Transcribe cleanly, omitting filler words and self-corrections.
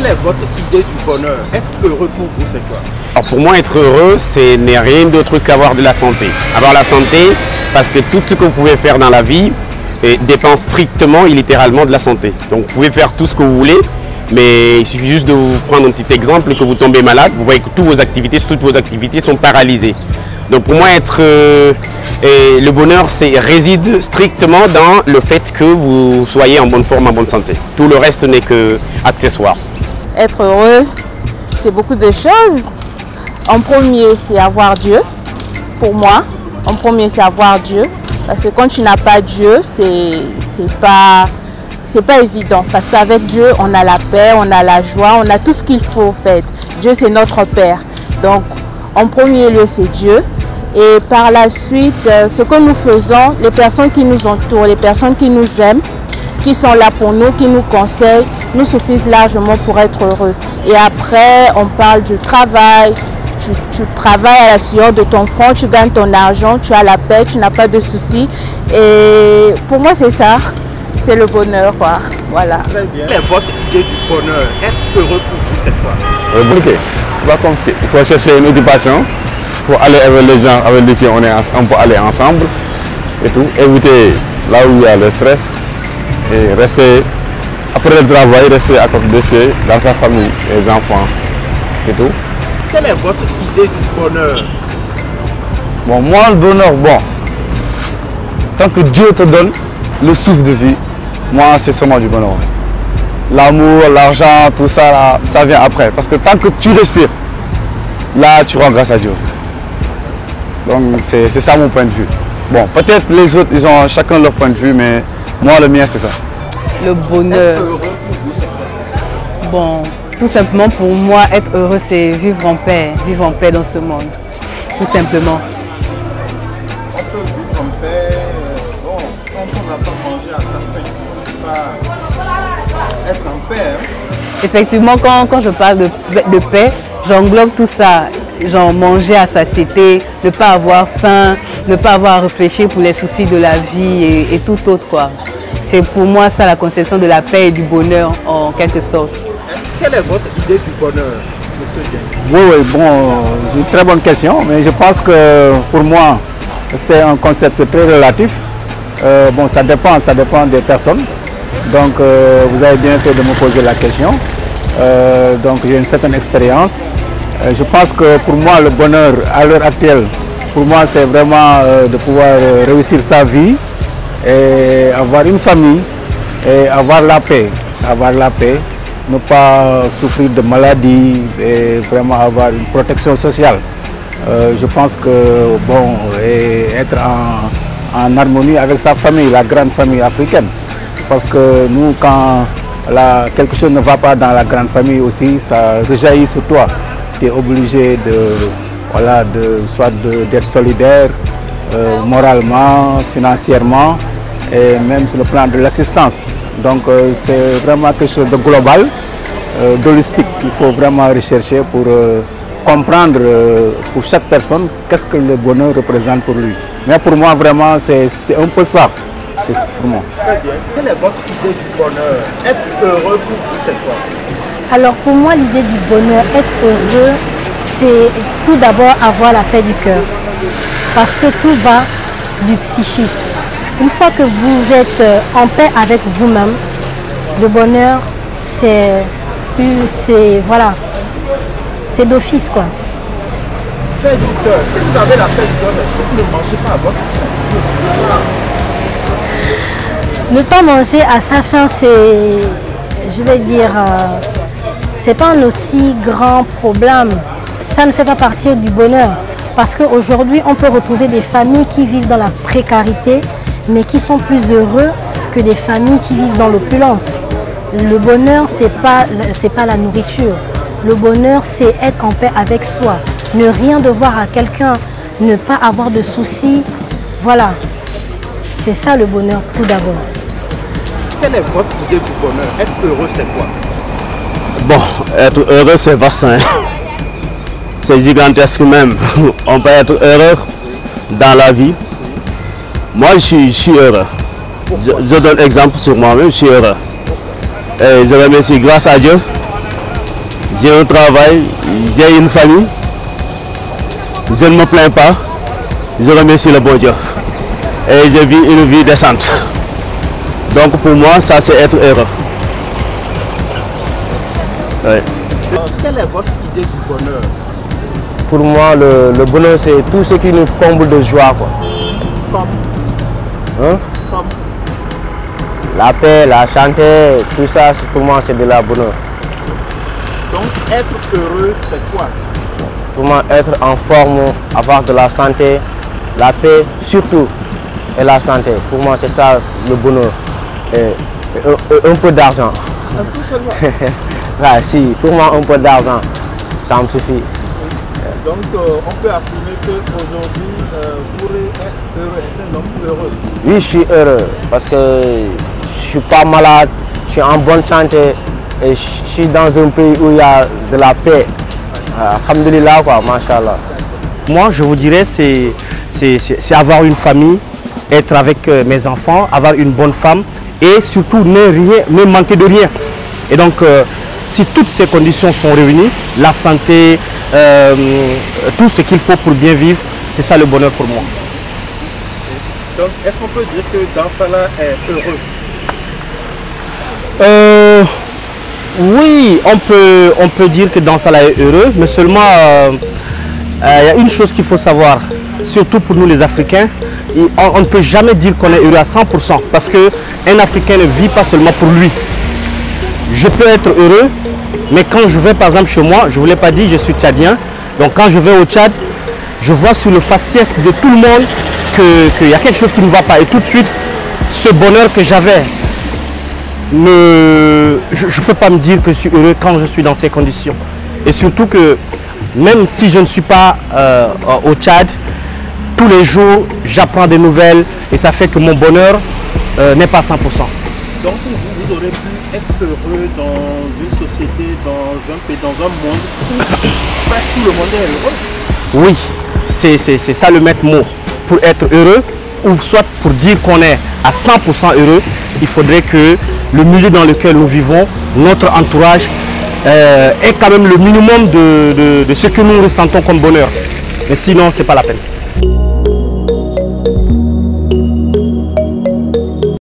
Quelle est votre idée du bonheur? Être heureux pour vous, c'est quoi? Alors pour moi, être heureux, ce n'est rien d'autre qu'avoir de la santé. Avoir la santé, parce que tout ce que vous pouvez faire dans la vie dépend strictement et littéralement de la santé. Donc vous pouvez faire tout ce que vous voulez, mais il suffit juste de vous prendre un petit exemple, que vous tombez malade, vous voyez que toutes vos activités sont paralysées. Donc pour moi, le bonheur réside strictement dans le fait que vous soyez en bonne forme, en bonne santé. Tout le reste n'est que accessoire. Être heureux, c'est beaucoup de choses. En premier, c'est avoir Dieu. Pour moi, en premier, c'est avoir Dieu. Parce que quand tu n'as pas Dieu, c'est pas évident. Parce qu'avec Dieu, on a la paix, on a la joie, on a tout ce qu'il faut en fait. Dieu, c'est notre Père. Donc, en premier lieu, c'est Dieu. Et par la suite, ce que nous faisons, les personnes qui nous entourent, les personnes qui nous aiment, qui sont là pour nous, qui nous conseillent, nous suffisent largement pour être heureux. Et après, on parle du travail. Tu travailles à la sueur de ton front, tu gagnes ton argent, tu as la paix, tu n'as pas de soucis. Et pour moi, c'est ça. C'est le bonheur, quoi. Voilà. Très bien. Quelle est votre idée du bonheur? Être heureux pour vous, c'est quoi? Compliqué. C'est pas compliqué. Il faut chercher une occupation pour aller avec les gens avec lesquels on peut aller ensemble et tout. Éviter là où il y a le stress et rester, après le travail, rester à côté de chez, dans sa famille, les enfants et tout. Quelle est votre idée du bonheur? Bon, moi, le bonheur, bon, tant que Dieu te donne le souffle de vie, moi, c'est seulement du bonheur. L'amour, l'argent, tout ça, là, ça vient après. Parce que tant que tu respires, là, tu rends grâce à Dieu. Donc, c'est ça mon point de vue. Bon, peut-être les autres, ils ont chacun leur point de vue, mais moi, le mien, c'est ça. Le bonheur. Être heureux pour vous, c'est quoi? Bon, tout simplement pour moi, être heureux, c'est vivre en paix dans ce monde, tout simplement. On peut vivre en paix, bon, quand on n'a pas mangé à sa faim, on ne peut pas être en paix. Hein? Effectivement, quand je parle de paix, j'englobe tout ça. Genre manger à satiété, ne pas avoir faim, ne pas avoir à réfléchir pour les soucis de la vie et tout autre, quoi. C'est pour moi ça la conception de la paix et du bonheur en quelque sorte. Quelle est votre idée du bonheur, monsieur Dieng? Oui, bon, c'est une très bonne question, mais je pense que pour moi, c'est un concept très relatif. Bon, ça dépend des personnes. Donc, vous avez bien fait de me poser la question. Donc, j'ai une certaine expérience. Je pense que pour moi, le bonheur à l'heure actuelle, pour moi, c'est vraiment de pouvoir réussir sa vie et avoir une famille et avoir la paix. Avoir la paix. Ne pas souffrir de maladies et vraiment avoir une protection sociale. Je pense que bon, et être en harmonie avec sa famille, la grande famille africaine. Parce que nous, quand quelque chose ne va pas dans la grande famille aussi, ça rejaillit sur toi. Tu es obligé soit d'être solidaire moralement, financièrement et même sur le plan de l'assistance. Donc c'est vraiment quelque chose de global, d'holistique qu'il faut vraiment rechercher pour comprendre pour chaque personne qu'est-ce que le bonheur représente pour lui. Mais pour moi vraiment c'est un peu ça. Pour moi. Très bien. Quelle est votre idée du bonheur? Être heureux pour vous, c'est quoi? Alors pour moi l'idée du bonheur, être heureux, c'est tout d'abord avoir la paix du cœur. Parce que tout va du psychisme. Une fois que vous êtes en paix avec vous-même, le bonheur, c'est d'office, quoi. Paix du cœur. Si vous avez la paix du cœur, mais si vous ne mangez pas à votre faim, ne pas manger à sa faim, c'est, je vais dire, c'est pas un aussi grand problème. Ça ne fait pas partie du bonheur. Parce qu'aujourd'hui, on peut retrouver des familles qui vivent dans la précarité, mais qui sont plus heureux que des familles qui vivent dans l'opulence. Le bonheur, c'est pas la nourriture. Le bonheur, c'est être en paix avec soi. Ne rien devoir à quelqu'un, ne pas avoir de soucis. Voilà. C'est ça le bonheur, tout d'abord. Quelle est votre idée du bonheur? Être heureux, c'est quoi? Bon, être heureux, c'est vaste. Hein? C'est gigantesque même. On peut être heureux dans la vie. Moi, je suis heureux. Je donne exemple sur moi-même, je suis heureux. Et je remercie, grâce à Dieu, j'ai un travail, j'ai une famille. Je ne me plains pas. Je remercie le bon Dieu. Et je vis une vie décente. Donc pour moi, ça c'est être heureux. Ouais. Quelle est votre idée du bonheur? Pour moi, le bonheur, c'est tout ce qui nous comble de joie, quoi. Comme? Comme? La paix, la santé, tout ça, pour moi, c'est de la bonheur. Donc, être heureux, c'est quoi? Pour moi, être en forme, avoir de la santé, la paix, surtout, et la santé. Pour moi, c'est ça le bonheur. Et un peu d'argent. Un peu seulement? Ah, si, pour moi, un peu d'argent, ça me suffit. Donc, on peut affirmer qu'aujourd'hui, pour être heureux, être un homme heureux. Oui, je suis heureux parce que je ne suis pas malade, je suis en bonne santé et je suis dans un pays où il y a de la paix. Alhamdulillah, quoi, mashallah. Moi, je vous dirais, c'est avoir une famille, être avec mes enfants, avoir une bonne femme et surtout ne manquer de rien. Et donc, si toutes ces conditions sont réunies, la santé, tout ce qu'il faut pour bien vivre, c'est ça le bonheur pour moi. Donc, est-ce qu'on peut dire que Dansala est heureux? Oui, on peut dire que Dansala est heureux, mais seulement il y a une chose qu'il faut savoir, surtout pour nous les Africains, on ne peut jamais dire qu'on est heureux à 100% parce qu'un Africain ne vit pas seulement pour lui. Je peux être heureux, mais quand je vais par exemple chez moi, je ne vous l'ai pas dit, je suis tchadien, donc quand je vais au Tchad, je vois sur le faciès de tout le monde qu'il y a quelque chose qui ne va pas et tout de suite, ce bonheur que j'avais, je ne peux pas me dire que je suis heureux quand je suis dans ces conditions. Et surtout que même si je ne suis pas au Tchad, tous les jours j'apprends des nouvelles et ça fait que mon bonheur n'est pas 100%. Donc vous aurez pu être heureux dans une société, dans un pays, dans un monde où presque tout le monde est heureux. Oui, c'est ça le maître mot. Pour être heureux, ou soit pour dire qu'on est à 100% heureux, il faudrait que le milieu dans lequel nous vivons, notre entourage, ait quand même le minimum de ce que nous ressentons comme bonheur. Mais sinon, ce n'est pas la peine.